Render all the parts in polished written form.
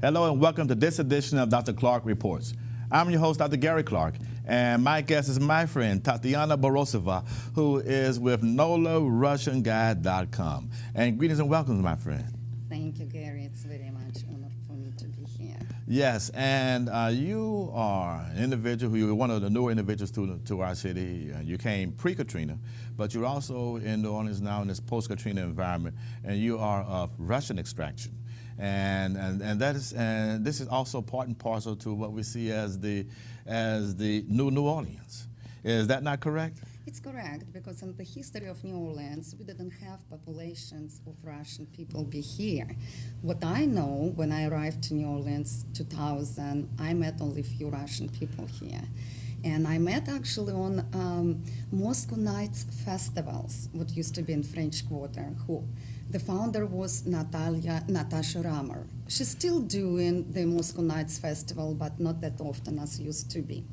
Hello and welcome to this edition of Dr. Clark Reports. I'm your host, Dr. Gary Clark, and my guest is my friend, Tatyana Borisova, who is with NolaRussianGuide.com. And greetings and welcome, my friend. Thank you, Gary. It's very much an honor for me to be here. Yes, and you are an individual who you're one of the newer individuals to our city. You came pre-Katrina, but you're also in New Orleans now in this post-Katrina environment, and you are of Russian extraction. And this is also part and parcel to what we see as the New Orleans. Is that not correct? It's correct, because in the history of New Orleans, we didn't have populations of Russian people be here. What I know, when I arrived to New Orleans 2000, I met only a few Russian people here. And I met actually on Moscow Nights festivals, what used to be in French Quarter, who the founder was Natasha Ramer. She's still doing the Moscow Nights Festival, but not that often as used to be.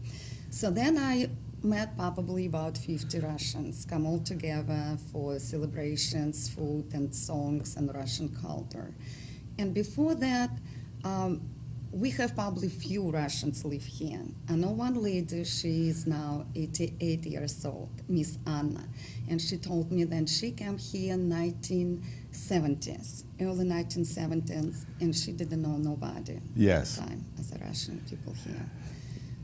So then I met probably about 50 Russians, come all together for celebrations, food and songs and Russian culture. And before that, we have probably few Russians live here. I know one lady, she is now 88 years old, Miss Anna, and she told me that she came here in 1970s, early 1970s, and she didn't know nobody at the time as a Russian people here.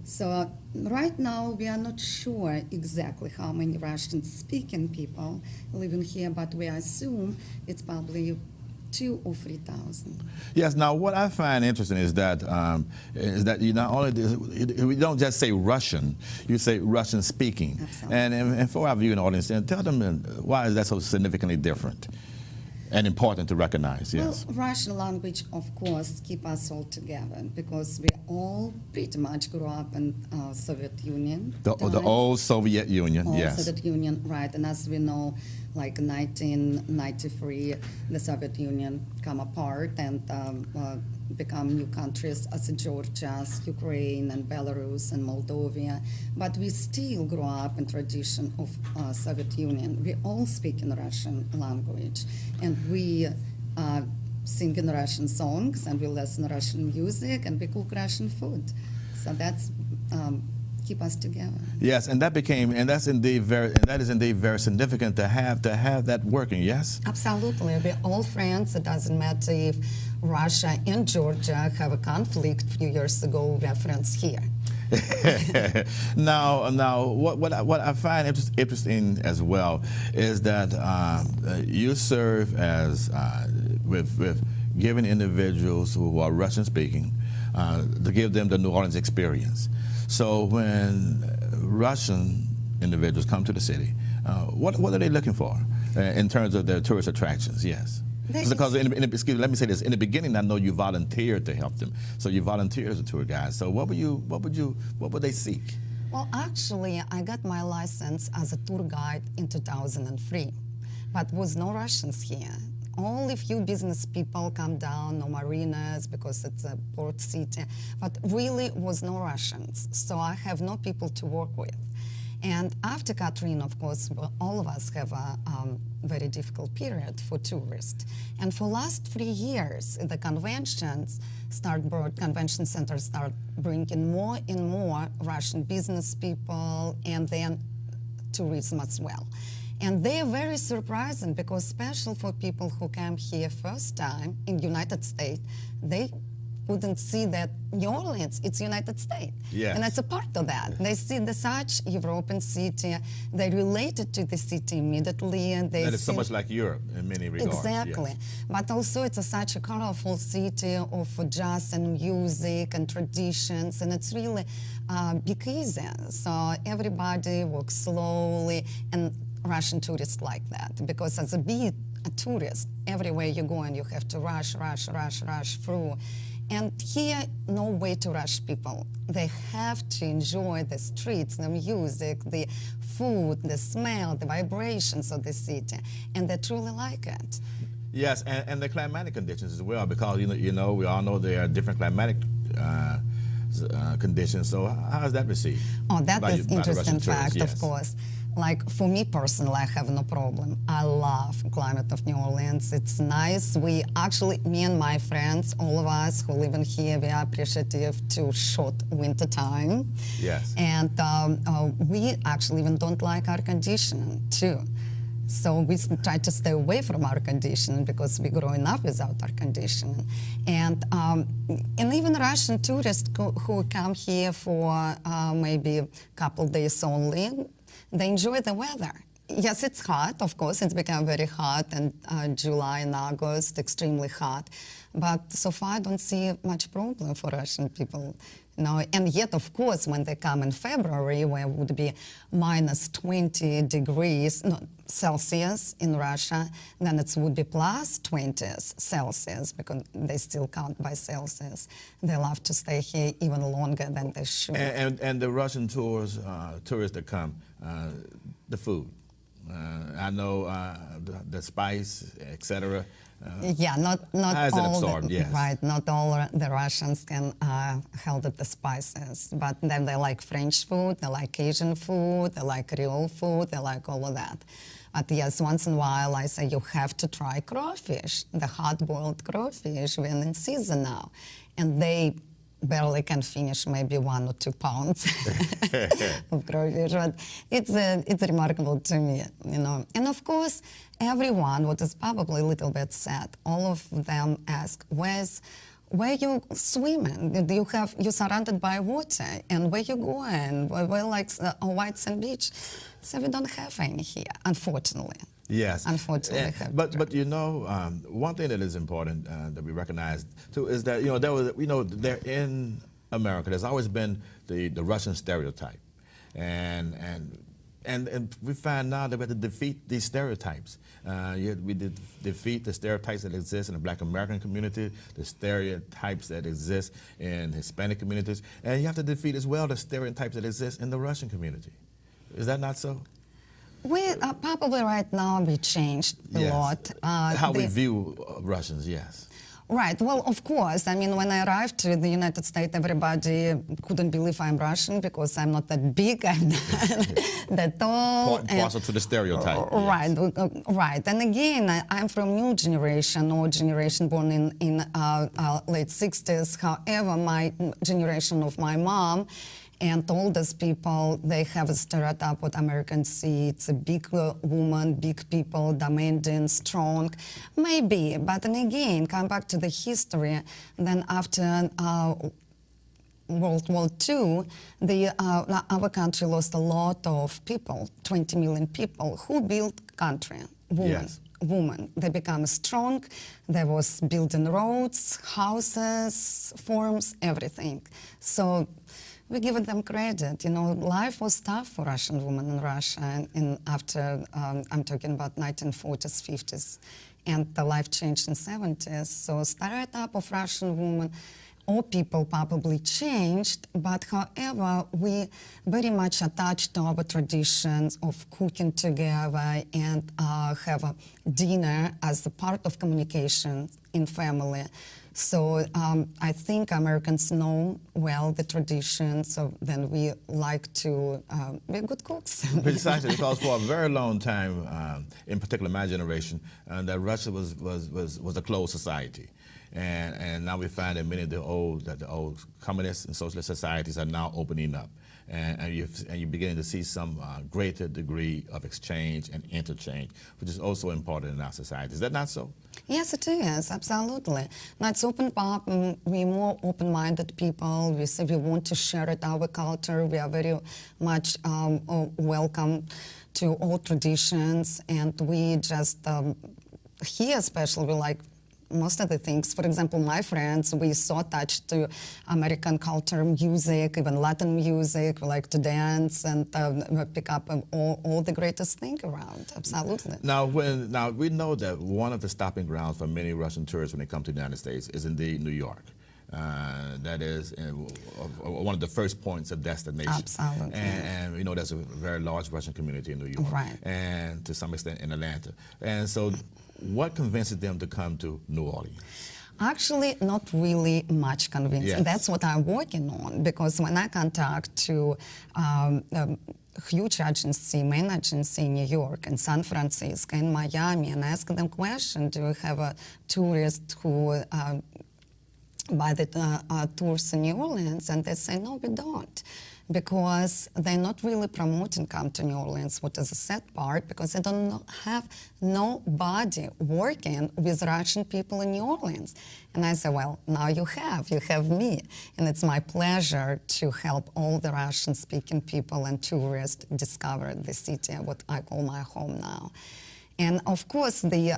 So right now we are not sure exactly how many Russian-speaking people living here, but we assume it's probably 2,000 or 3,000. Yes. Now, what I find interesting is that you not only we don't just say Russian, you say Russian speaking. Absolutely. And for our viewing audience, tell them why is that so significantly different and important to recognize. Yes. Well, Russian language, of course, keep us all together because we all pretty much grew up in Soviet Union. The old Soviet Union. Yes. Soviet Union, right? And as we know, like 1993, the Soviet Union come apart and become new countries as Georgia, as Ukraine, and Belarus, and Moldova. But we still grow up in tradition of Soviet Union. We all speak in Russian language, and we sing in Russian songs, and we listen Russian music, and we cook Russian food. So that's keep us together. Yes, and that is indeed very significant to have that working. Yes. Absolutely, we're all friends. It doesn't matter if Russia and Georgia have a conflict a few years ago. We are friends here. Now, what I find interesting as well is that you serve as with giving individuals who are Russian speaking to give them the New Orleans experience. So when Russian individuals come to the city, what are they looking for in terms of their tourist attractions? Yes. Because let me say this: in the beginning, I know you volunteered to help them. So you volunteered as a tour guide. So what would they seek? Well, actually, I got my license as a tour guide in 2003, but was no Russians here. Only few business people come down, no marinas because it's a port city, but really was no Russians. So I have no people to work with. And after Katrina, of course, all of us have a very difficult period for tourists. And for last 3 years, the convention centers start bringing more and more Russian business people and then tourism as well. And they are very surprising because especially for people who came here first time in United States, they wouldn't see that New Orleans, it's United States. Yes. And it's a part of that. They see the such European city, they related to the city immediately. And they that is so much like Europe in many regards. Exactly. Yes. But also it's such a colorful city of jazz and music and traditions, and it's really big easy. So everybody walks slowly, and Russian tourists like that, because as a tourist, everywhere you go and you have to rush through. And here, no way to rush people. They have to enjoy the streets, the music, the food, the smell, the vibrations of the city, and they truly like it. Yes, and the climatic conditions as well, because we all know there are different climatic conditions. So how is that received? Oh, that is interesting fact, yes. Of course. like for me personally, I have no problem. I love climate of New Orleans. It's nice. We actually, me and my friends, all of us who live in here, we are appreciative to short winter time. Yes. And we actually even don't like air conditioning too. So we try to stay away from air conditioning because we're growing up without air conditioning. And even Russian tourists who come here for maybe a couple days only, they enjoy the weather. Yes, it's hot, of course, it's become very hot, and July and August, extremely hot. But so far, I don't see much problem for Russian people. No, and yet, of course, when they come in February, where it would be minus 20 degrees Celsius in Russia, then it would be plus 20 Celsius, because they still count by Celsius. They love to stay here even longer than they should. And the Russian tourists that come, the food. I know the spice, etc. Yeah, not how is it all absorbed? Yes. Right, not all the Russians can handle the spices, but then they like French food, they like Asian food, they like Creole food, they like all of that. But yes, once in a while I say you have to try crawfish, the hard-boiled crawfish, we're in season now, and they barely can finish maybe 1 or 2 pounds of crawfish. But it's remarkable to me, you know. And of course, everyone, what is probably a little bit sad, all of them ask, where you swimming? You're surrounded by water, and where you going? Where like a white sand beach? So we don't have any here, unfortunately. Yes. Unfortunately. But you know, one thing that is important that we recognize too is that, you know, there in America, there's always been the Russian stereotype, and we find now that we have to defeat these stereotypes. We defeat the stereotypes that exist in the Black American community, the stereotypes that exist in Hispanic communities, and you have to defeat as well the stereotypes that exist in the Russian community. Is that not so? We probably right now we changed a lot. How we view Russians, yes. Right. Well, of course. I mean, when I arrived to the United States, everybody couldn't believe I'm Russian because I'm not that big, I'm not that tall. Part and parcel to the stereotype. Right. Yes. Right. And again, I'm from new generation, old generation, born in late 60s. However, my generation of my mom and oldest people, they have a stereotype what Americans see. It's a big woman, big people, demanding, strong. Maybe, but then again, come back to the history, then after World War II, our country lost a lot of people, 20 million people. Who built country? Women. Yes. Women. They become strong. There was building roads, houses, farms, everything. So we give them credit. You know, life was tough for Russian women in Russia, and after, I'm talking about 1940s, 50s, and the life changed in 70s. So stereotype of Russian women or people probably changed, but however, we very much attached to our traditions of cooking together and have a dinner as a part of communication in family. So I think Americans know well the traditions, so then we like to be good cooks. Precisely, because for a very long time, in particular my generation, that Russia was a closed society. And now we find that many of the old communist and socialist societies are now opening up. And you're beginning to see some greater degree of exchange and interchange, which is also important in our society. Is that not so? Yes, it is, absolutely. Now, it's open up, we're more open-minded people. We say we want to share it, our culture. We are very much welcome to all traditions, and we just, here especially, we like most of the things. For example, my friends, we so attached to American culture, music, even Latin music. We like to dance and pick up all the greatest thing around. Absolutely. Now we know that one of the stopping grounds for many Russian tourists when they come to the United States is indeed New York. That is one of the first points of destination. Absolutely. And you know, there's a very large Russian community in New York. Right. And to some extent in Atlanta. And so what convinces them to come to New Orleans? Actually, not really much convincing. Yes. That's what I'm working on, because when I contact to huge agency, main agency in New York, in San Francisco, in Miami, and ask them question, do you have a tourist who buy the tours in New Orleans? And they say, no, we don't. Because they're not really promoting come to New Orleans, what is the sad part, because they don't have nobody working with Russian people in New Orleans. And I say, well, now you have me. And it's my pleasure to help all the Russian-speaking people and tourists discover the city, what I call my home now. And of course, the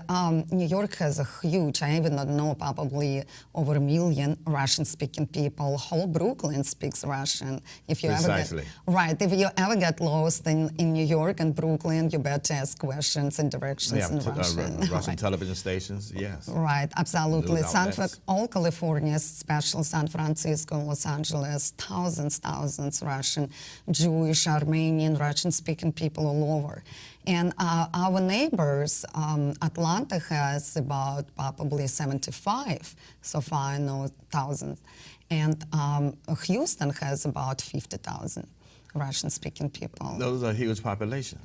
New York has a huge, I even don't know, probably over 1 million Russian-speaking people. Whole Brooklyn speaks Russian. If you Precisely. if you ever get lost in New York and Brooklyn, you better ask questions and directions in Russian. Russian television stations, yes. Right, absolutely. News All California, especially San Francisco, Los Angeles, thousands Russian, Jewish, Armenian, Russian-speaking people all over. And our neighbors, Atlanta has about probably 75, so far I know, thousands. And Houston has about 50,000 Russian-speaking people. Those are huge populations.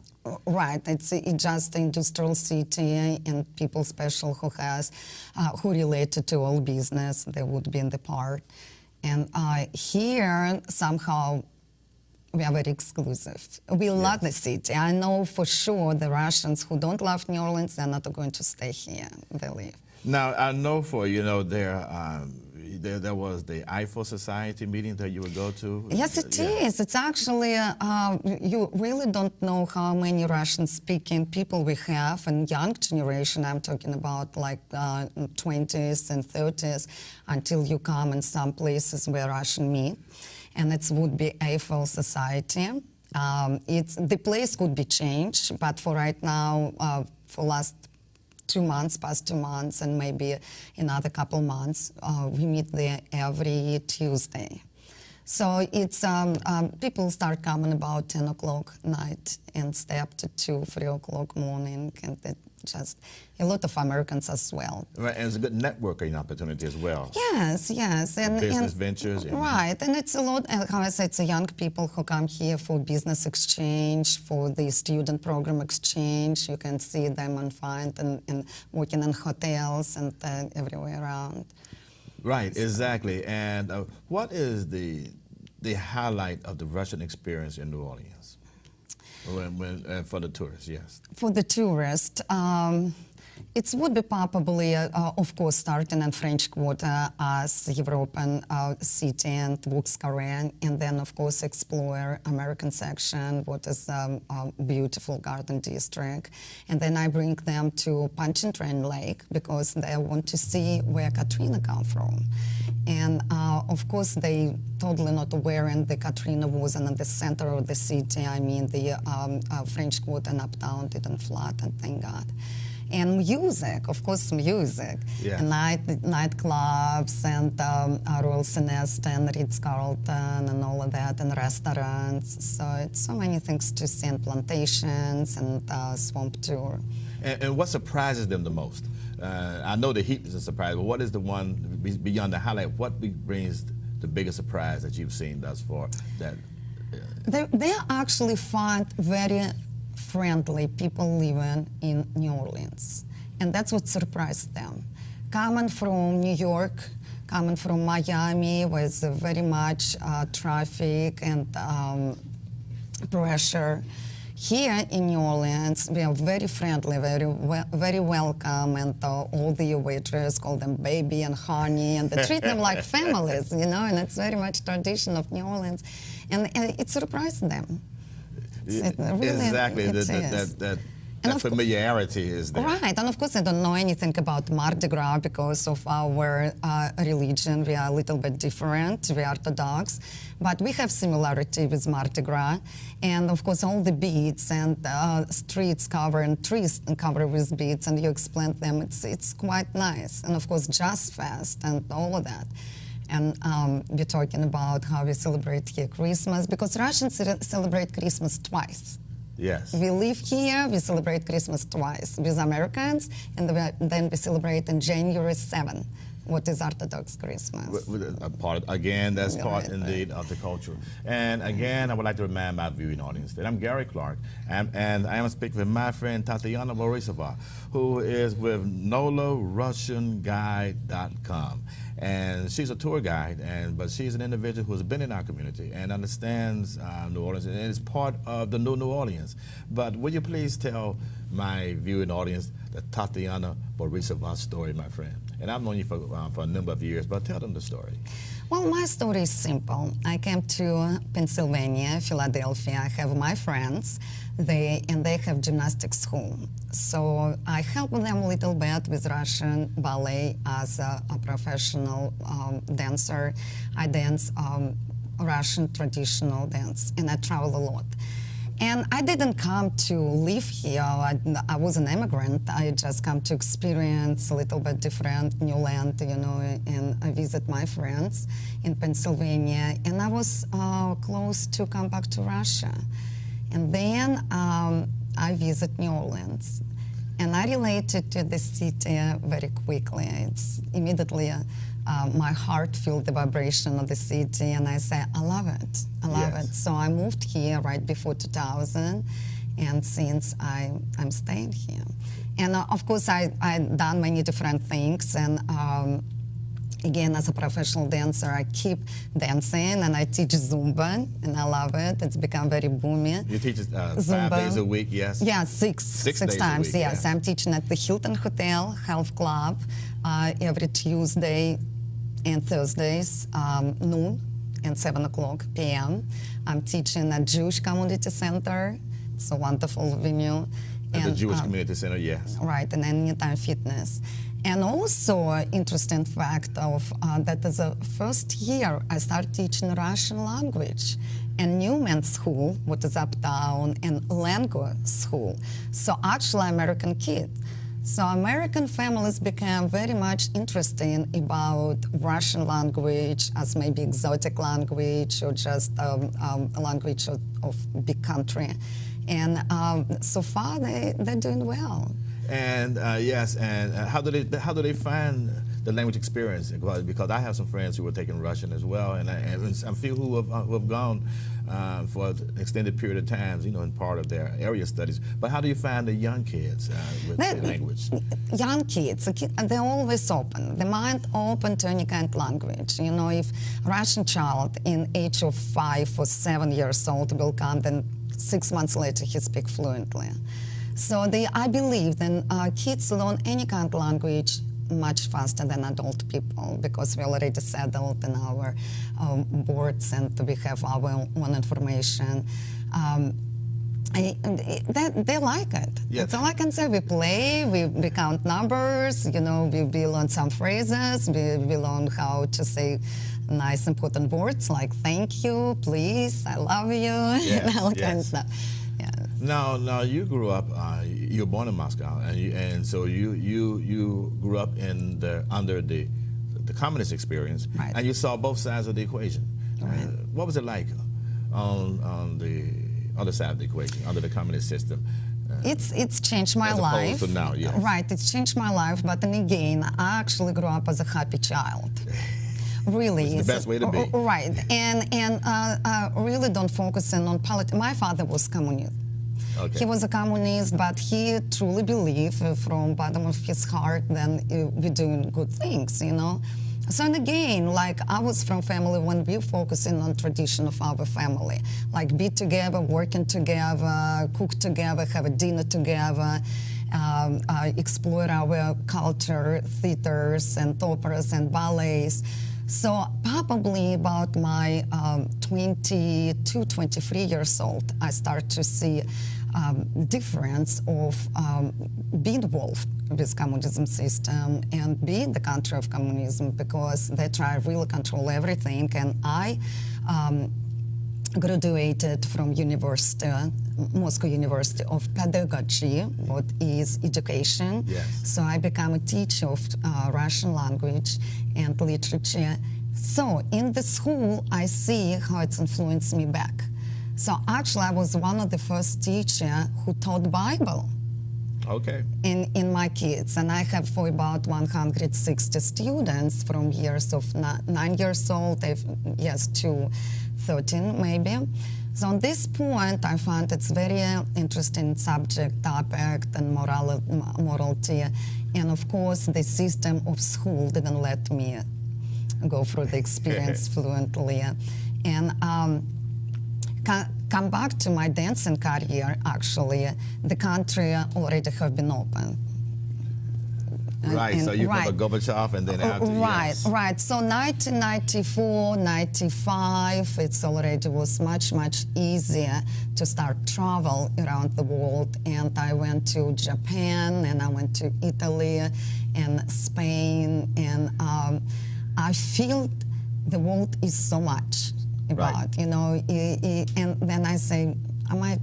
Right, it's just an industrial city, and people special who related to all business, they would be in the park. And here, somehow, we are very exclusive. We love the city. I know for sure the Russians who don't love New Orleans, they're not going to stay here. They leave. Now, I know there was the Eiffel Society meeting that you would go to. Yes, it is. It's actually, you really don't know how many Russian-speaking people we have, and young generation, I'm talking about like 20s and 30s, until you come in some places where Russian meet. And it would be Eiffel Society. The place could be changed, but for right now, for past 2 months, and maybe another couple months, we meet there every Tuesday. So it's people start coming about 10 o'clock night and stay up to 2, 3 o'clock morning, and just a lot of Americans as well. Right, and it's a good networking opportunity as well. Yes, and business ventures. Right, and it's a lot, how I say, it's a young people who come here for business exchange, for the student program exchange. You can see them and find and working in hotels and everywhere around. Right, exactly. And what is the highlight of the Russian experience in New Orleans? For the tourists, yes. For the tourists, it would be probably, of course, starting in French Quarter as European city and Books Korean, and then, of course, explore American section, what is a beautiful garden district. And then I bring them to Pontchartrain Lake because they want to see where Katrina come from. And, of course, they totally not aware and the Katrina wasn't in the center of the city. I mean, the French Quarter and uptown didn't flood, and thank God. And music, of course, music. Yeah. Nightclubs and Royal Sinesta and Ritz-Carlton and all of that, and restaurants. So it's so many things to see, and plantations and swamp tour. And what surprises them the most? I know the heat is a surprise, but what is the one, beyond the highlight, what brings the biggest surprise that you've seen thus far? They actually find very friendly people living in New Orleans. And that's what surprised them. Coming from New York, coming from Miami with very much traffic and pressure, here in New Orleans, we are very friendly, very welcome, and all the waitresses call them baby and honey, and they treat them like families, and it's very much tradition of New Orleans. And it surprised them. Exactly, that familiarity is there. Right, and of course I don't know anything about Mardi Gras because of our religion. We are a little bit different, we are Orthodox, but we have similarity with Mardi Gras. And of course all the beads and streets covered and trees covered with beads, and you explain them, it's quite nice. And of course Jazz Fest and all of that. And we're talking about how we celebrate here Christmas, because Russians celebrate Christmas twice. Yes. We live here, we celebrate Christmas twice with Americans, and then we celebrate on January 7th what is Orthodox Christmas. That's part Right, indeed of the culture. And again, I would like to remind my viewing audience that I'm Gary Clark, and I am speaking with my friend Tatyana Borisova, who is with NolaRussianGuide.com. And she's a tour guide, but she's an individual who has been in our community and understands New Orleans and is part of the New Orleans. But will you please tell my viewing audience the Tatyana Borisova story, my friend? And I've known you for a number of years, but tell them the story. Well, my story is simple. I came to Pennsylvania, Philadelphia. I have my friends, they have gymnastics school. So I help them a little bit with Russian ballet as a professional dancer. I dance Russian traditional dance, and I travel a lot. And I didn't come to live here. I was an immigrant. I just come to experience a little bit different new land, and I visit my friends in Pennsylvania. And I was close to come back to Russia. And then I visit New Orleans. And I related to the city very quickly. It's immediately my heart felt the vibration of the city, and I say, I love it. I love it. So I moved here right before 2000, and since I'm staying here. And of course, I've done many different things, and again, as a professional dancer, I keep dancing, and I teach Zumba, and I love it. It's become very booming. You teach 5 days a week, yes? Yeah, six days times, a week, yes. Yeah. I'm teaching at the Hilton Hotel Health Club every Tuesday and Thursdays, noon and 7 o'clock p.m. I'm teaching at Jewish Community Center. It's a wonderful venue. At the Jewish Community Center, yes. Right, and Anytime Fitness. And also, interesting fact of that is the first year I started teaching Russian language and Newman School, what is uptown, and Lango School. So actually, American kid. So American families became very much interested about Russian language as maybe exotic language or just a language of big country. And so far, they're doing well. And yes, and how do they find the language experience? Because I have some friends who are taking Russian as well, and a few who have gone for an extended period of times, in part of their area studies. But how do you find the young kids with the language? Young kids, they're always open. The mind open to any kind of language. If Russian child in age of 5 or 7 years old will come, then 6 months later he speaks fluently. So I believe that kids learn any kind of language much faster than adult people because we already settled in our boards and we have our own information. They like it. Yes. That's all I can say. We play, we count numbers, we learn some phrases, we learn how to say nice important words like thank you, please, I love you, Yes, all yes. kind of stuff. Yes. Now you grew up. You were born in Moscow, and so you grew up under the communist experience, Right. and you saw both sides of the equation. Right. What was it like on the other side of the equation, under the communist system? It's changed my As opposed life. to now, yes. Right, it's changed my life, but then again, I actually grew up as a happy child. Really. It's the best way to be. Right, and really don't focus on politics. My father was communist. Okay. He was a communist, but he truly believed from bottom of his heart that we're doing good things, So and again, like I was from family when we're focusing on tradition of our family, like be together, working together, cook together, have a dinner together, explore our culture, theaters and operas and ballets. So probably about my 22, 23 years old, I start to see difference of being involved with communism system and being the country of communism because they try to really control everything. And I graduated from university, Moscow University of Pedagogy, what is education. Yes. So I became a teacher of Russian language and literature. So in the school, I see how it's influenced me back. So actually, I was one of the first teachers who taught Bible. Okay. in my kids, and I have for about 160 students from years of 9 years old, yes, to 13 maybe. So on this point, I found it's very interesting subject, topic, and morality, and of course the system of school didn't let me go through the experience fluently, and come back to my dancing career. Actually, the country already have been open. Right, so you remember Gorbachev, and then after, right, yes. right. So 1994, 95, it's already was much easier to start travel around the world. And I went to Japan, and I went to Italy, and Spain, and I feel the world is so much about, right. you know, and then I say, I might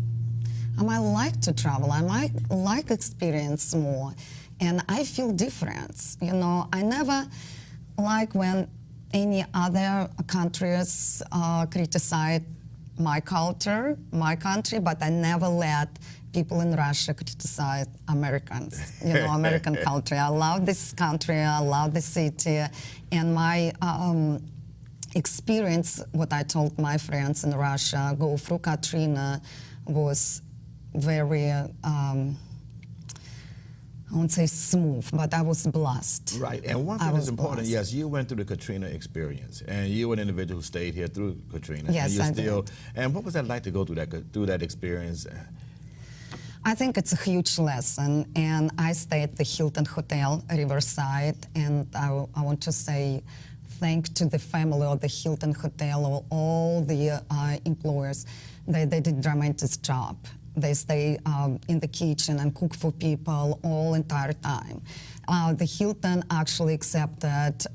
like to travel, I might like experience more. And I feel difference, you know. I never like when any other countries criticize my culture, my country, but I never let people in Russia criticize Americans, you know, American culture. I love this country, I love the city, and my experience, what I told my friends in Russia, go through Katrina, was very, I won't say smooth, but I was blessed. Right, and one thing that's important, yes, you went through the Katrina experience, and you were an individual who stayed here through Katrina. Yes, and I did. And what was that like to go through that experience? I think it's a huge lesson, and I stayed at the Hilton Hotel, Riverside, and I want to say thank to the family of the Hilton Hotel, all the employers. They did tremendous job. They stay in the kitchen and cook for people all entire time. The Hilton actually accepted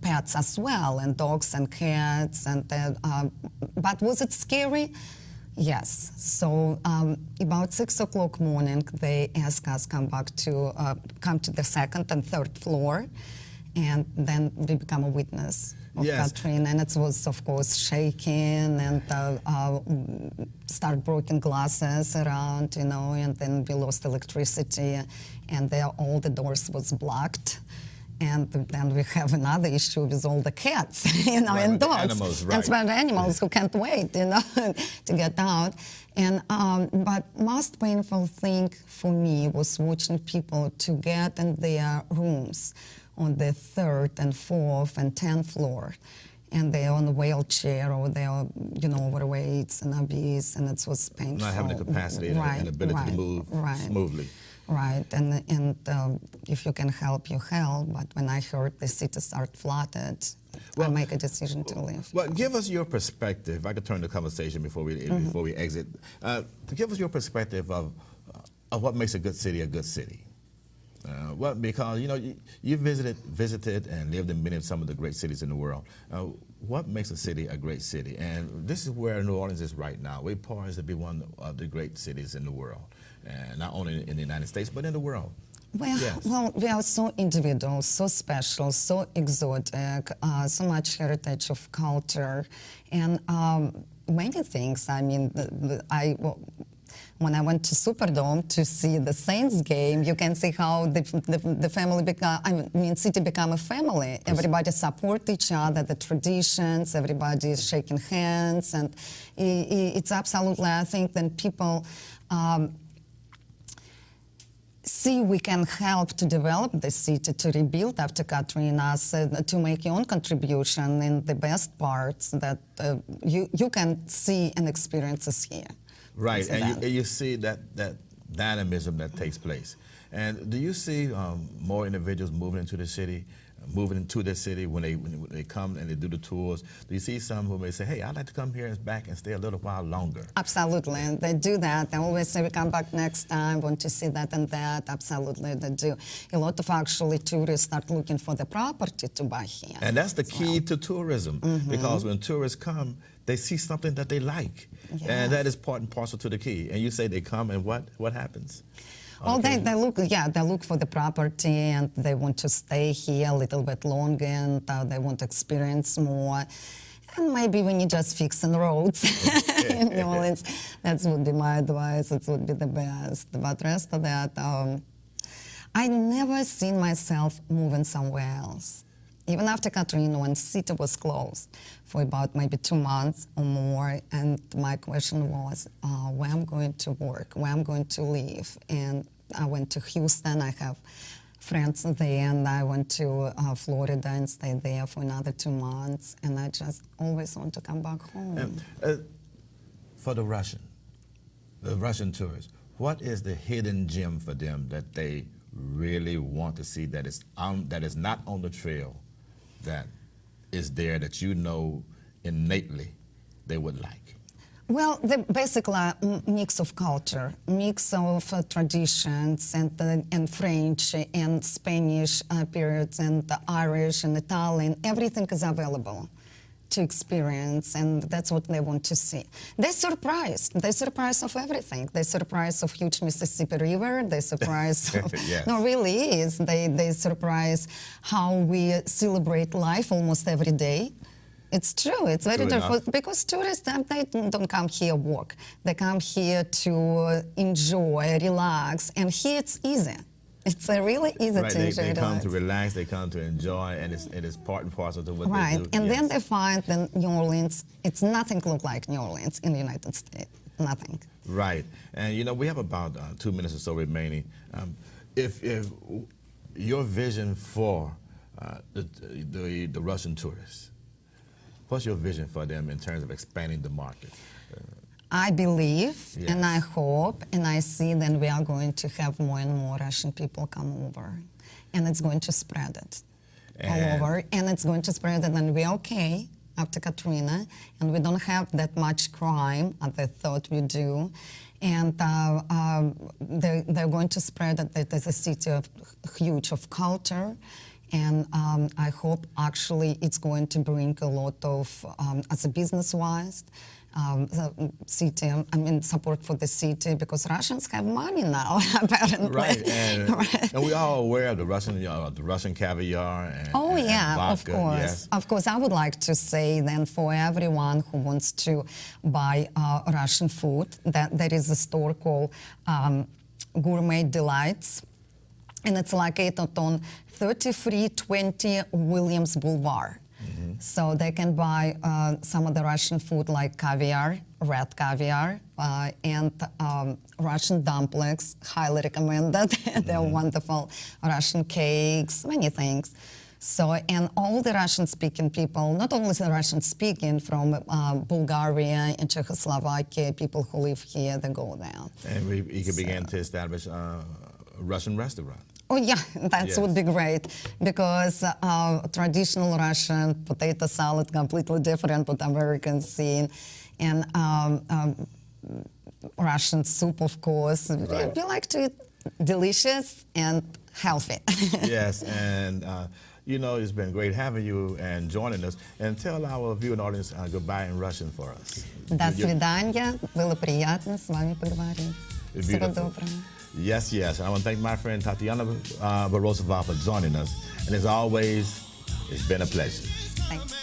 pets as well, and dogs and cats. And but was it scary? Yes. So about 6 o'clock morning, they asked us come to the second and third floor, and then we become a witness of Katrina, and it was, of course, shaking, and start broken glasses around, you know, and then we lost electricity, and all the doors was blocked. And then we have another issue with all the cats, you know, and dogs. Animals, right. And small animals who can't wait, you know, to get out. And but most painful thing for me was watching people to get in their rooms on the 3rd and 4th and 10th floor, and they're on a wheelchair, or they're, you know, overweight and obese, and it was painful. Not having the capacity and ability to move smoothly. Right, and if you can help, you help. But when I heard the city start flooded, I make a decision to leave. Well, give us your perspective. If I could turn the conversation before we exit. Give us your perspective of what makes a good city a good city. Because you know you visited and lived in some of the great cities in the world. What makes a city a great city? And this is where New Orleans is right now. We're poised to be one of the great cities in the world, and not only in the United States but in the world. Well, well, we are so individual, so special, so exotic, so much heritage of culture, and many things. I mean, when I went to Superdome to see the Saints game, you can see how the family city become a family. Everybody support each other, the traditions, everybody is shaking hands, and it's absolutely, I think, that people see we can help to develop the city, to rebuild after Katrina, to make your own contribution in the best parts that you can see and experiences here. Right, and you see that dynamism that takes place. And do you see more individuals moving into the city when they come and they do the tours? Do you see some who may say, hey, I'd like to come here and back and stay a little while longer? Absolutely, and they do that. They always say, we come back next time, want to see that and that. Absolutely, they do. A lot of actually tourists start looking for the property to buy here. And that's the key to tourism, because when tourists come, they see something that they like. Yes. And that is part and parcel to the key. And you say they come, and what happens? Well, they look for the property, and they want to stay here a little bit longer, and they want to experience more. And maybe when you just fixing roads in New Orleans, that would be my advice. It would be the best. But rest of that, I never seen myself moving somewhere else. Even after Katrina, when city was closed for about maybe 2 months or more, and my question was, where I'm going to work, where I'm going to live. And I went to Houston. I have friends there, and I went to Florida and stayed there for another 2 months. And I just always want to come back home. For the Russian tourists, what is the hidden gem for them that they really want to see that is not on the trail, that is there, that you know innately they would like? Well, basically a mix of culture, mix of traditions and French and Spanish periods and the Irish and Italian. Everything is available to experience, and that's what they want to see. They're surprised. They're surprised of everything. They're surprised of huge Mississippi River. They're surprised of, yes. No, really is. They're surprised how we celebrate life almost every day. It's true. It's very difficult because tourists, they don't come here work. They come here to enjoy, relax, and here it's easy. It's a really easy to enjoy. They come to relax, they come to enjoy, and it is part and parcel to what they do. And then they find that New Orleans, it's nothing look like New Orleans in the United States. Nothing. Right. And you know, we have about 2 minutes or so remaining. If your vision for the Russian tourists, what's your vision for them in terms of expanding the market? I believe, yes, and I hope, and I see that we are going to have more and more Russian people come over. And it's going to spread it all over. And it's going to spread it, and we're okay after Katrina. And we don't have that much crime as they thought we do. And they're going to spread it. It is a city huge of culture. And I hope actually it's going to bring a lot of, as a business-wise, city, support for the city, because Russians have money now, apparently. Right, and we are all aware of the Russian caviar and vodka. Of course. Yes. Of course, I would like to say then for everyone who wants to buy Russian food, that there is a store called Gourmet Delights, and it's located on 3320 Williams Boulevard. So they can buy some of the Russian food like caviar, red caviar, and Russian dumplings, highly recommended. They're wonderful. Russian cakes, many things. So, and all the Russian-speaking people, not only the Russian-speaking from Bulgaria and Czechoslovakia, people who live here, they go there. And we could begin to establish a Russian restaurant. Oh yeah, that would be great, because traditional Russian potato salad completely different what Americans see, and Russian soup, of course. Right. We like to eat delicious and healthy. Yes, and you know, it's been great having you and joining us. And tell our viewing audience goodbye in Russian for us. До свидания. Было приятно с вами поговорить. Всего доброго. Yes, yes. I want to thank my friend Tatyana Borisova for joining us. And as always, it's been a pleasure. Thanks.